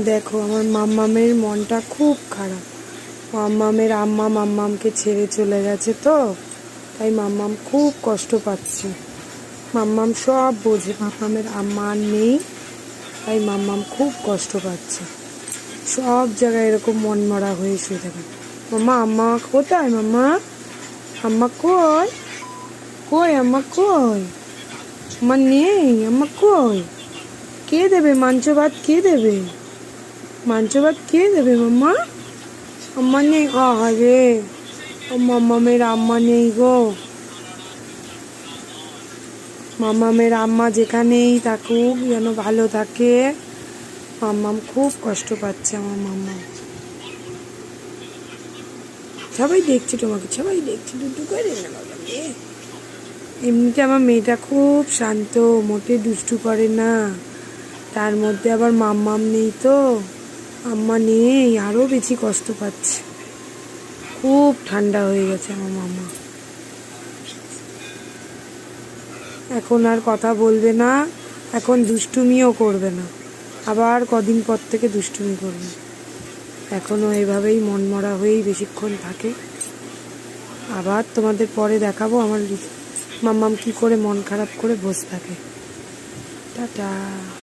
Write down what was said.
দেখো আমার মাম্মামের মনটা খুব খারাপ। মাম্মামের আম্মা মাম্মামকে ছেড়ে চলে গেছে, তো তাই মাম্মাম খুব কষ্ট পাচ্ছে। মাম্মাম সব বোঝে, মাম্মামের আম্মা আর নেই, তাই মাম্মাম খুব কষ্ট পাচ্ছে। সব জায়গায় এরকম মন মরা হয়ে শুয়ে থাকে। মাম্মা, আম্মা কোথায়? মাম্মা, আম্মা কই? কই আম্মা কই? আম্মা নেই, আম্মা কই? কে দেবে মাংস ভাত? কে দেবে মাংস ভাত? কে দেবে মাম্মা? আম্মা নেই। আরে মাম্মামের আম্মা নেই গো। মাম্মামের আম্মা যেখানেই থাকুক যেন ভালো থাকে। মাম্মাম খুব কষ্ট পাচ্ছে। আমার মাম্মা, সবাই দেখছে তোমাকে, সবাই দেখছে, দুটো করে না বাবা মেয়ে। এমনিতে আমার মেয়েটা খুব শান্ত, মোটে দুষ্টু করে না। তার মধ্যে আবার মাম্মাম নেই, তো আম্মা নেই, আরও বেশি কষ্ট পাচ্ছে। খুব ঠান্ডা হয়ে গেছে আমার মাম্মা। এখন আর কথা বলবে না, এখন দুষ্টুমিও করবে না। আবার কদিন পর থেকে দুষ্টুমি করবে। এখনও এভাবেই মনমরা হয়েই বেশিক্ষণ থাকে। আবার তোমাদের পরে দেখাবো আমার মাম্মাম কী করে মন খারাপ করে বসে থাকে। টাটা।